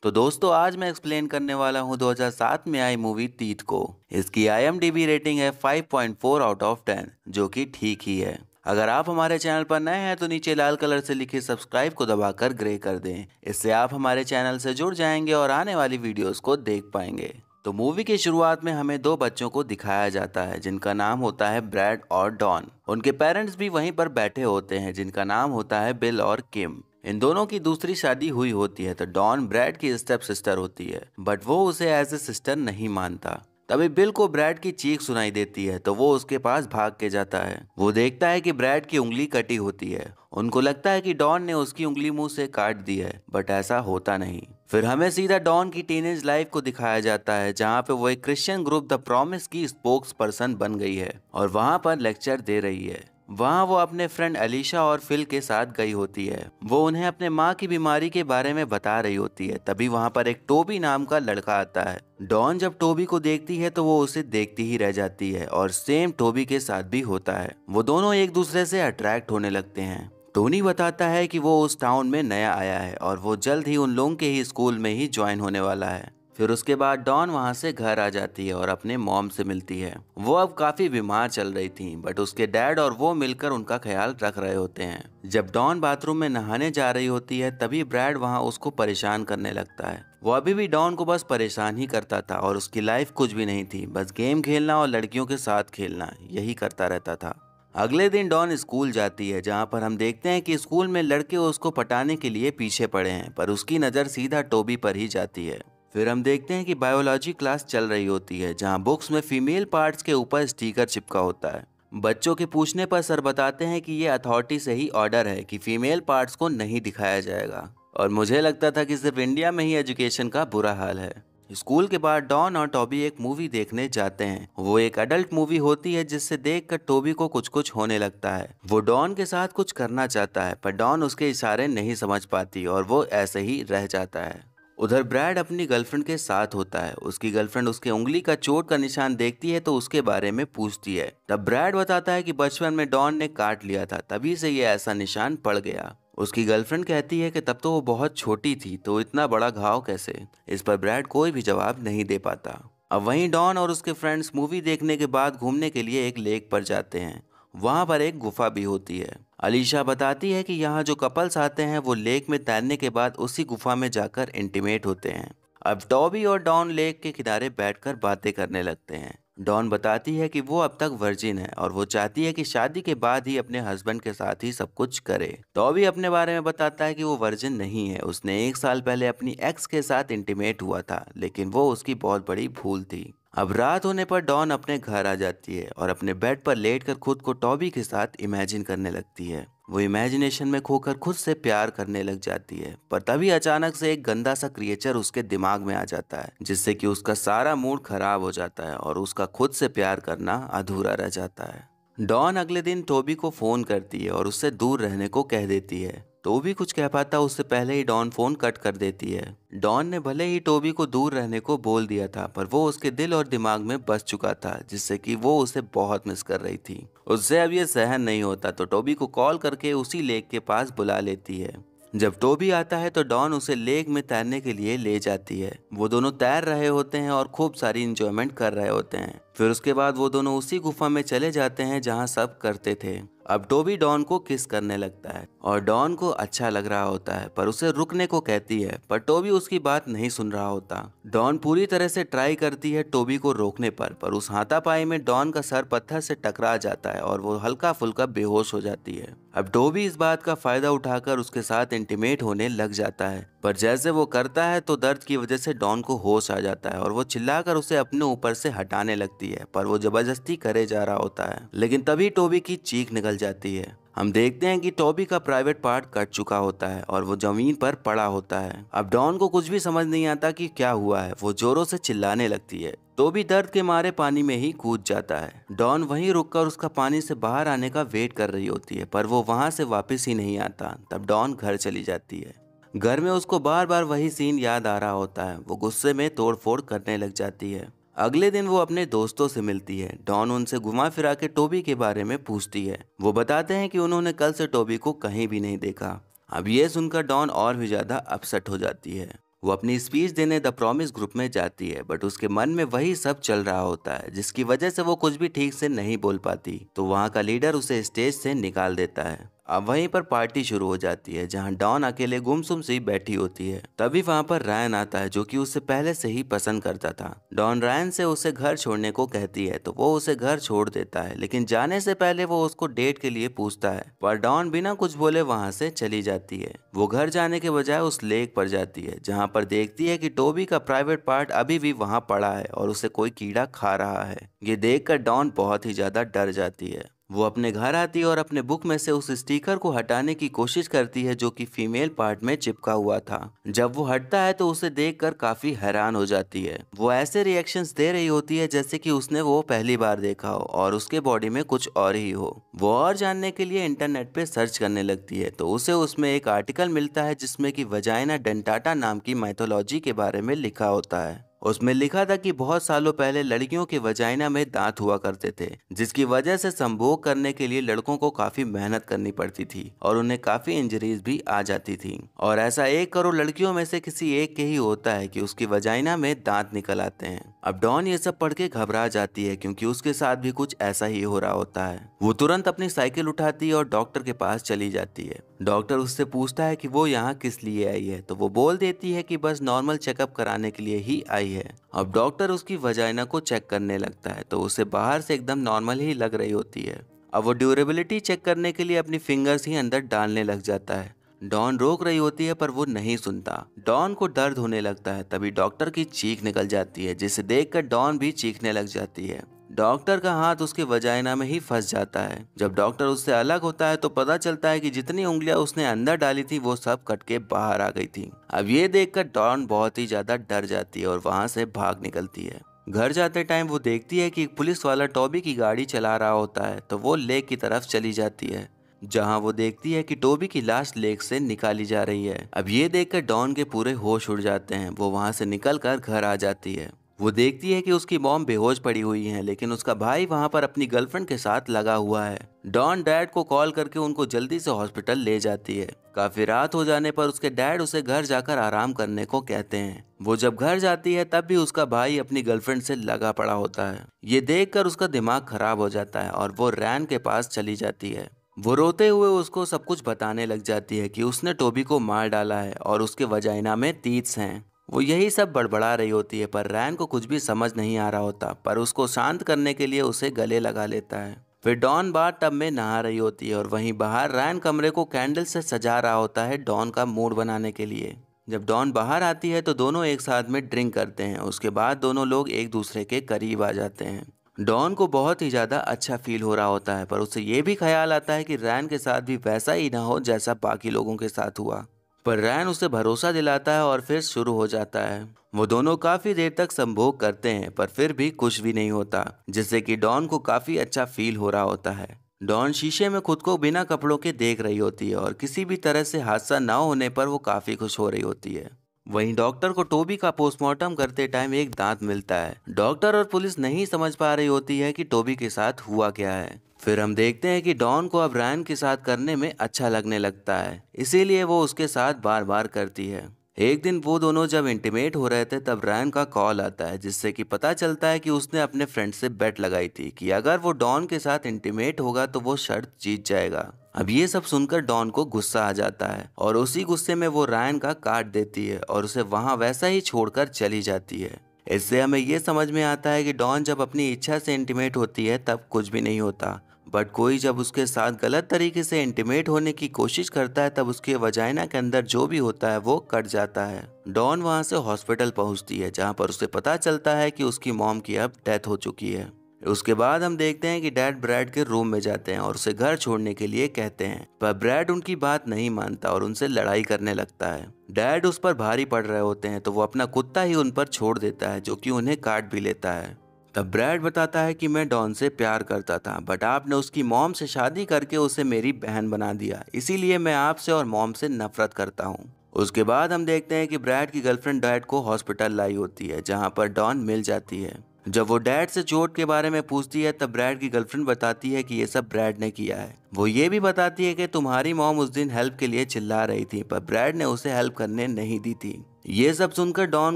तो दोस्तों आज मैं एक्सप्लेन करने वाला हूँ 2007 में आई मूवी तीत को। इसकी IMDb रेटिंग है 5.4 आउट ऑफ 10 जो कि ठीक ही है। अगर आप हमारे चैनल पर नए हैं तो नीचे लाल कलर से लिखे सब्सक्राइब को दबाकर ग्रे कर दें। इससे आप हमारे चैनल से जुड़ जाएंगे और आने वाली वीडियोस को देख पाएंगे। तो मूवी की शुरुआत में हमें दो बच्चों को दिखाया जाता है जिनका नाम होता है ब्रैड और डॉन। उनके पेरेंट्स भी वहीं पर बैठे होते हैं जिनका नाम होता है बिल और किम। इन दोनों की दूसरी शादी हुई होती है तो डॉन ब्रैड की स्टेप सिस्टर होती है, बट वो उसे एज ए सिस्टर नहीं मानता। तभी बिल को ब्रैड की चीख सुनाई देती है तो वो उसके पास भाग के जाता है। वो देखता है कि ब्रैड की उंगली कटी होती है। उनको लगता है कि डॉन ने उसकी उंगली मुंह से काट दी है, बट ऐसा होता नहीं। फिर हमें सीधा डॉन की टीनेज लाइफ को दिखाया जाता है जहाँ पे वो एक क्रिश्चियन ग्रुप द प्रॉमिस की स्पोक्स पर्सन बन गई है और वहाँ पर लेक्चर दे रही है। वहाँ वो अपने फ्रेंड अलीशा और फिल के साथ गई होती है। वो उन्हें अपने माँ की बीमारी के बारे में बता रही होती है। तभी वहाँ पर एक टोबी नाम का लड़का आता है। डॉन जब टोबी को देखती है तो वो उसे देखती ही रह जाती है और सेम टोबी के साथ भी होता है। वो दोनों एक दूसरे से अट्रैक्ट होने लगते हैं। टोनी बताता है कि वो उस टाउन में नया आया है और वो जल्द ही उन लोगों के ही स्कूल में ही ज्वाइन होने वाला है। फिर उसके बाद डॉन वहाँ से घर आ जाती है और अपने मॉम से मिलती है। वो अब काफी बीमार चल रही थी, बट उसके डैड और वो मिलकर उनका ख्याल रख रहे होते हैं। जब डॉन बाथरूम में नहाने जा रही होती है तभी ब्रैड वहाँ उसको परेशान करने लगता है। वो अभी भी डॉन को बस परेशान ही करता था और उसकी लाइफ कुछ भी नहीं थी, बस गेम खेलना और लड़कियों के साथ खेलना यही करता रहता था। अगले दिन डॉन स्कूल जाती है जहाँ पर हम देखते हैं कि स्कूल में लड़के उसको पटाने के लिए पीछे पड़े हैं, पर उसकी नज़र सीधा टोबी पर ही जाती है। फिर हम देखते हैं कि बायोलॉजी क्लास चल रही होती है जहाँ बुक्स में फीमेल पार्ट्स के ऊपर स्टिकर चिपका होता है। बच्चों के पूछने पर सर बताते हैं कि ये अथॉरिटी से ही ऑर्डर है कि फीमेल पार्ट्स को नहीं दिखाया जाएगा, और मुझे लगता था कि सिर्फ इंडिया में ही एजुकेशन का बुरा हाल है। स्कूल के बाद डॉन और टॉबी एक मूवी देखने जाते हैं। वो एक अडल्ट मूवी होती है जिससे देखकर टॉबी को कुछ कुछ होने लगता है। वो डॉन के साथ कुछ करना चाहता है पर डॉन उसके इशारे नहीं समझ पाती और वो ऐसे ही रह जाता है। उधर ब्रैड अपनी गर्लफ्रेंड के साथ होता है। उसकी गर्लफ्रेंड उसके उंगली का चोट का निशान देखती है तो उसके बारे में पूछती है। तब ब्रैड बताता है कि बचपन में डॉन ने काट लिया था, तभी से ये ऐसा निशान पड़ गया। उसकी गर्लफ्रेंड कहती है कि तब तो वो बहुत छोटी थी तो इतना बड़ा घाव कैसे। इस पर ब्रैड कोई भी जवाब नहीं दे पाता। अब वहीं डॉन और उसके फ्रेंड्स मूवी देखने के बाद घूमने के लिए एक लेक पर जाते हैं। वहाँ पर एक गुफा भी होती है। अलीशा बताती है कि यहाँ जो कपल्स आते हैं वो लेक में तैरने के बाद उसी गुफा में जाकर इंटीमेट होते हैं। अब टॉबी और डॉन लेक के किनारे बैठकर बातें करने लगते हैं। डॉन बताती है कि वो अब तक वर्जिन है और वो चाहती है कि शादी के बाद ही अपने हस्बैंड के साथ ही सब कुछ करे। टॉबी अपने बारे में बताता है कि वो वर्जिन नहीं है। उसने 1 साल पहले अपनी एक्स के साथ इंटीमेट हुआ था, लेकिन वो उसकी बहुत बड़ी भूल थी। अब रात होने पर डॉन अपने घर आ जाती है और अपने बेड पर लेटकर खुद को टॉबी के साथ इमेजिन करने लगती है। वो इमेजिनेशन में खोकर खुद से प्यार करने लग जाती है, पर तभी अचानक से एक गंदा सा क्रिएचर उसके दिमाग में आ जाता है जिससे कि उसका सारा मूड खराब हो जाता है और उसका खुद से प्यार करना अधूरा रह जाता है। डॉन अगले दिन टोबी को फोन करती है और उससे दूर रहने को कह देती है। टोबी कुछ कह पाता उससे पहले ही डॉन फोन कट कर देती है। डॉन ने भले ही टोबी को दूर रहने को बोल दिया था, पर वो उसके दिल और दिमाग में बस चुका था, जिससे कि वो उसे बहुत मिस कर रही थी। उससे अब ये सहन नहीं होता तो टोबी को कॉल करके उसी लेक के पास बुला लेती है। जब टोबी आता है तो डॉन उसे लेक में तैरने के लिए ले जाती है। वो दोनों तैर रहे होते हैं और खूब सारी इंजॉयमेंट कर रहे होते हैं। फिर उसके बाद वो दोनों उसी गुफा में चले जाते हैं जहाँ सब करते थे। अब टोबी डॉन को किस करने लगता है और डॉन को अच्छा लग रहा होता है, पर उसे रुकने को कहती है, पर टोबी उसकी बात नहीं सुन रहा होता। डॉन पूरी तरह से ट्राई करती है टोबी को रोकने पर उस हाथापाई में डॉन का सर पत्थर से टकरा जाता है और वो हल्का फुल्का बेहोश हो जाती है। अब टोबी इस बात का फायदा उठाकर उसके साथ इंटीमेट होने लग जाता है, पर जैसे वो करता है तो दर्द की वजह से डॉन को होश आ जाता है और वो चिल्लाकर उसे अपने ऊपर से हटाने लगती है, पर वो जबरदस्ती करे जा रहा होता है। लेकिन तभी टोबी की चीख निकल जाती है। हम देखते हैं कि टोबी का प्राइवेट पार्ट कट चुका होता है और वो जमीन पर पड़ा होता है। अब डॉन को कुछ भी समझ नहीं आता कि क्या हुआ है। वो जोरों से चिल्लाने लगती है। टोबी दर्द के मारे पानी में ही कूद जाता है। डॉन वहीं रुककर उसका पानी से बाहर आने का वेट कर रही होती है, पर वो वहां से वापस ही नहीं आता। तब डॉन घर चली जाती है। घर में उसको बार बार वही सीन याद आ रहा होता है। वो गुस्से में तोड़फोड़ करने लग जाती है। अगले दिन वो अपने दोस्तों से मिलती है। डॉन उनसे घुमा फिरा के टोबी के बारे में पूछती है। वो बताते हैं कि उन्होंने कल से टोबी को कहीं भी नहीं देखा। अब ये सुनकर डॉन और भी ज्यादा अपसेट हो जाती है। वो अपनी स्पीच देने द प्रॉमिस ग्रुप में जाती है, बट उसके मन में वही सब चल रहा होता है जिसकी वजह से वो कुछ भी ठीक से नहीं बोल पाती। तो वहाँ का लीडर उसे स्टेज से निकाल देता है। अब वहीं पर पार्टी शुरू हो जाती है जहां डॉन अकेले गुमसुम सी बैठी होती है। तभी वहां पर रायन आता है जो कि उसे पहले से ही पसंद करता था। डॉन रायन से उसे घर छोड़ने को कहती है तो वो उसे घर छोड़ देता है, लेकिन जाने से पहले वो उसको डेट के लिए पूछता है, पर डॉन बिना कुछ बोले वहां से चली जाती है। वो घर जाने के बजाय उस लेक पर जाती है जहाँ पर देखती है कि टोबी का प्राइवेट पार्ट अभी भी वहाँ पड़ा है और उसे कोई कीड़ा खा रहा है। ये देखकर डॉन बहुत ही ज्यादा डर जाती है। वो अपने घर आती है और अपने बुक में से उस स्टिकर को हटाने की कोशिश करती है जो कि फीमेल पार्ट में चिपका हुआ था। जब वो हटता है तो उसे देखकर काफी हैरान हो जाती है। वो ऐसे रिएक्शंस दे रही होती है जैसे कि उसने वो पहली बार देखा हो और उसके बॉडी में कुछ और ही हो। वो और जानने के लिए इंटरनेट पे सर्च करने लगती है तो उसे उसमें एक आर्टिकल मिलता है जिसमें कि वजाइना डेंटाटा नाम की माइथोलॉजी के बारे में लिखा होता है। उसमें लिखा था कि बहुत सालों पहले लड़कियों के वजाइना में दांत हुआ करते थे, जिसकी वजह से संभोग करने के लिए लड़कों को काफी मेहनत करनी पड़ती थी और उन्हें काफी इंजरीज भी आ जाती थी। और ऐसा 1 करोड़ लड़कियों में से किसी एक के ही होता है कि उसकी वजाइना में दांत निकल आते हैं। अब डॉन ये सब पढ़ के घबरा जाती है क्योंकि उसके साथ भी कुछ ऐसा ही हो रहा होता है। वो तुरंत अपनी साइकिल उठाती है और डॉक्टर के पास चली जाती है। डॉक्टर उससे पूछता है कि वो यहाँ किस लिए आई है, तो वो बोल देती है कि बस नॉर्मल चेकअप कराने के लिए ही आई है। अब डॉक्टर उसकी वजाइना को चेक करने लगता है तो उसे बाहर से एकदम नॉर्मल ही लग रही होती है। अब वो ड्यूरेबिलिटी चेक करने के लिए अपनी फिंगर्स ही अंदर डालने लग जाता है। डॉन रोक रही होती है पर वो नहीं सुनता। डॉन को दर्द होने लगता है, तभी डॉक्टर की चीख निकल जाती है जिसे देखकर डॉन भी चीखने लग जाती है। डॉक्टर का हाथ उसके वजाइना में ही फंस जाता है। जब डॉक्टर उससे अलग होता है तो पता चलता है कि जितनी उंगलियां उसने अंदर डाली थी वो सब कट के बाहर आ गई थी। अब ये देखकर डॉन बहुत ही ज्यादा डर जाती है और वहां से भाग निकलती है। घर जाते टाइम वो देखती है कि एक पुलिस वाला टॉबी की गाड़ी चला रहा होता है तो वो लेक की तरफ चली जाती है जहां वो देखती है कि टोबी की लाश लेक से निकाली जा रही है। अब ये देखकर डॉन के पूरे होश उड़ जाते हैं। वो वहां से निकलकर घर आ जाती है। वो देखती है कि उसकी मॉम बेहोश पड़ी हुई है, लेकिन उसका भाई वहां पर अपनी गर्लफ्रेंड के साथ लगा हुआ है। डॉन डैड को कॉल करके उनको जल्दी से हॉस्पिटल ले जाती है। काफी रात हो जाने पर उसके डैड उसे घर जाकर आराम करने को कहते हैं। वो जब घर जाती है तब भी उसका भाई अपनी गर्लफ्रेंड से लगा पड़ा होता है। ये देखकर उसका दिमाग खराब हो जाता है और वो रैन के पास चली जाती है। वो रोते हुए उसको सब कुछ बताने लग जाती है कि उसने टोबी को मार डाला है और उसके वजाइना में तीत्स हैं। वो यही सब बड़बड़ा रही होती है पर रैन को कुछ भी समझ नहीं आ रहा होता, पर उसको शांत करने के लिए उसे गले लगा लेता है। फिर डॉन बाथ टब में नहा रही होती है और वहीं बाहर रैन कमरे को कैंडल से सजा रहा होता है डॉन का मूड बनाने के लिए। जब डॉन बाहर आती है तो दोनों एक साथ में ड्रिंक करते हैं। उसके बाद दोनों लोग एक दूसरे के करीब आ जाते हैं। डॉन को बहुत ही ज्यादा अच्छा फील हो रहा होता है, पर उसे ये भी ख्याल आता है कि रैन के साथ भी वैसा ही ना हो जैसा बाकी लोगों के साथ हुआ। पर रैन उसे भरोसा दिलाता है और फिर शुरू हो जाता है। वो दोनों काफी देर तक संभोग करते हैं पर फिर भी कुछ भी नहीं होता, जिससे कि डॉन को काफी अच्छा फील हो रहा होता है। डॉन शीशे में खुद को बिना कपड़ों के देख रही होती है और किसी भी तरह से हादसा न होने पर वो काफी खुश हो रही होती है। वहीं डॉक्टर को टोबी का पोस्टमार्टम करते टाइम एक दांत मिलता है। डॉक्टर और पुलिस नहीं समझ पा रही होती है कि टोबी के साथ हुआ क्या है। फिर हम देखते हैं कि डॉन को अब रैन के साथ करने में अच्छा लगने लगता है, इसीलिए वो उसके साथ बार बार करती है। एक दिन वो दोनों जब इंटीमेट हो रहे थे तब रैन का कॉल आता है जिससे कि पता चलता है कि उसने अपने फ्रेंड से बेट लगाई थी कि अगर वो डॉन के साथ इंटीमेट होगा तो वो शर्त जीत जाएगा। अब ये सब सुनकर डॉन को गुस्सा आ जाता है और उसी गुस्से में वो रैन का काट देती है और उसे वहां वैसा ही छोड़कर चली जाती है। इससे हमें ये समझ में आता है कि डॉन जब अपनी इच्छा से इंटीमेट होती है तब कुछ भी नहीं होता, बट कोई जब उसके साथ गलत तरीके से इंटीमेट होने की कोशिश करता है तब उसके वजाइना के अंदर जो भी होता है वो कट जाता है। डॉन वहां से हॉस्पिटल पहुंचती है जहां पर उसे पता चलता है कि उसकी मॉम की अब डेथ हो चुकी है। उसके बाद हम देखते हैं कि डैड ब्रैड के रूम में जाते हैं और उसे घर छोड़ने के लिए कहते हैं, पर ब्रैड उनकी बात नहीं मानता और उनसे लड़ाई करने लगता है। डैड उस पर भारी पड़ रहे होते हैं तो वो अपना कुत्ता ही उन पर छोड़ देता है जो कि उन्हें काट भी लेता है। तब ब्रैड बताता है कि मैं डॉन से प्यार करता था, बट आपने उसकी मॉम से शादी करके उसे मेरी बहन बना दिया, इसीलिए मैं आपसे और मॉम से नफरत करता हूँ। उसके बाद हम देखते हैं कि ब्रैड की गर्लफ्रेंड डैड को हॉस्पिटल लाई होती है जहाँ पर डॉन मिल जाती है। जब वो डैड से चोट के बारे में पूछती है तब ब्रैड की गर्लफ्रेंड बताती है कि ये सब ब्रैड ने किया है। वो ये भी बताती है कि तुम्हारी मॉम उस दिन हेल्प के लिए चिल्ला रही थी पर ब्रैड ने उसे हेल्प करने नहीं दी थी। ये सब सुनकर डॉन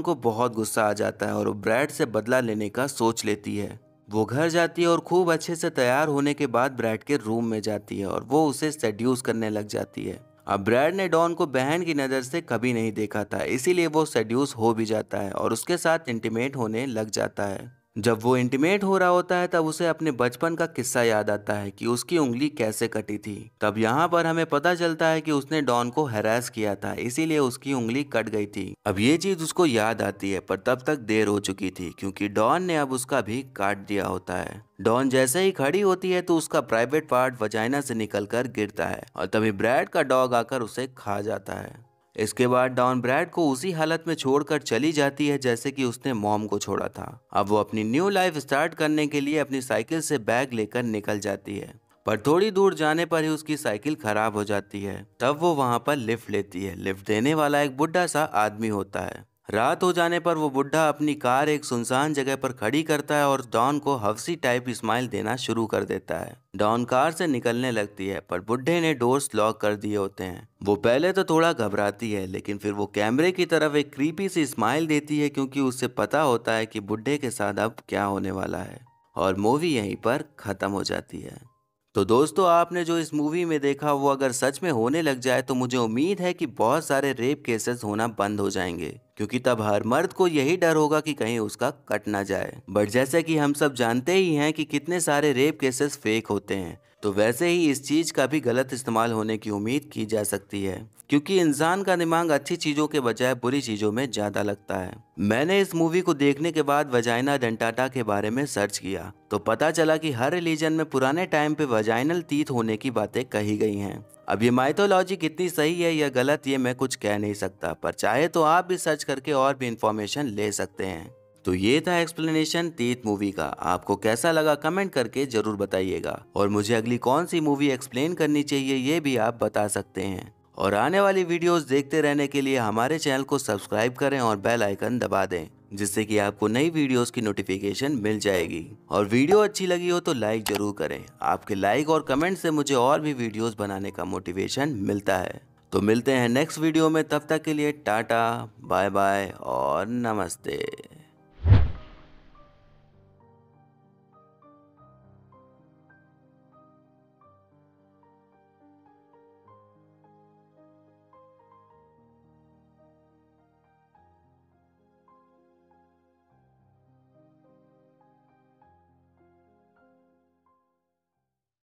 को बहुत गुस्सा आ जाता है और वो ब्रैड से बदला लेने का सोच लेती है। वो घर जाती है और खूब अच्छे से तैयार होने के बाद ब्रैड के रूम में जाती है और वो उसे सेड्यूस करने लग जाती है। अब ब्रैड ने डॉन को बहन की नज़र से कभी नहीं देखा था, इसीलिए वो सेड्यूस हो भी जाता है और उसके साथ इंटीमेट होने लग जाता है। जब वो इंटीमेट हो रहा होता है तब उसे अपने बचपन का किस्सा याद आता है कि उसकी उंगली कैसे कटी थी। तब यहाँ पर हमें पता चलता है कि उसने डॉन को हैरास किया था, इसीलिए उसकी उंगली कट गई थी। अब ये चीज उसको याद आती है पर तब तक देर हो चुकी थी क्योंकि डॉन ने अब उसका भी काट दिया होता है। डॉन जैसे ही खड़ी होती है तो उसका प्राइवेट पार्ट वजाइना से निकलकर गिरता है और तभी ब्रैड का डॉग आकर उसे खा जाता है। इसके बाद डॉन ब्रैड को उसी हालत में छोड़कर चली जाती है जैसे कि उसने मॉम को छोड़ा था। अब वो अपनी न्यू लाइफ स्टार्ट करने के लिए अपनी साइकिल से बैग लेकर निकल जाती है पर थोड़ी दूर जाने पर ही उसकी साइकिल खराब हो जाती है। तब वो वहां पर लिफ्ट लेती है। लिफ्ट देने वाला एक बुढ़ा सा आदमी होता है। रात हो जाने पर वो बुढ़ा अपनी कार एक सुनसान जगह पर खड़ी करता है और डॉन को हवसी टाइप स्माइल देना शुरू कर देता है। डॉन कार से निकलने लगती है पर बुढ़े ने डोर्स लॉक कर दिए होते हैं। वो पहले तो थोड़ा घबराती है लेकिन फिर वो कैमरे की तरफ एक क्रीपी सी स्माइल देती है क्योंकि उसे पता होता है कि बुढ़े के साथ अब क्या होने वाला है और मूवी यहीं पर खत्म हो जाती है। तो दोस्तों, आपने जो इस मूवी में देखा वो अगर सच में होने लग जाए तो मुझे उम्मीद है कि बहुत सारे रेप केसेस होना बंद हो जाएंगे क्योंकि तब हर मर्द को यही डर होगा कि कहीं उसका कट ना जाए। बट जैसे कि हम सब जानते ही हैं कि कितने सारे रेप केसेस फेक होते हैं, तो वैसे ही इस चीज का भी गलत इस्तेमाल होने की उम्मीद की जा सकती है क्योंकि इंसान का दिमाग अच्छी चीजों के बजाय बुरी चीजों में ज्यादा लगता है। मैंने इस मूवी को देखने के बाद वजाइना डेंटाटा के बारे में सर्च किया तो पता चला कि हर रिलीजन में पुराने टाइम पे वजाइनल टीथ होने की बातें कही गई हैं। अब ये माइथोलॉजी कितनी सही है या गलत ये मैं कुछ कह नहीं सकता, पर चाहे तो आप भी सर्च करके और भी इंफॉर्मेशन ले सकते हैं। तो ये था एक्सप्लेनेशन टीथ मूवी का। आपको कैसा लगा कमेंट करके जरूर बताइएगा और मुझे अगली कौन सी मूवी एक्सप्लेन करनी चाहिए ये भी आप बता सकते हैं। और आने वाली वीडियोस देखते रहने के लिए हमारे चैनल को सब्सक्राइब करें और बेल आइकन दबा दें जिससे कि आपको नई वीडियोस की नोटिफिकेशन मिल जाएगी। और वीडियो अच्छी लगी हो तो लाइक जरूर करें। आपके लाइक और कमेंट से मुझे और भी वीडियोस बनाने का मोटिवेशन मिलता है। तो मिलते हैं नेक्स्ट वीडियो में, तब तक के लिए टाटा बाय बाय और नमस्ते।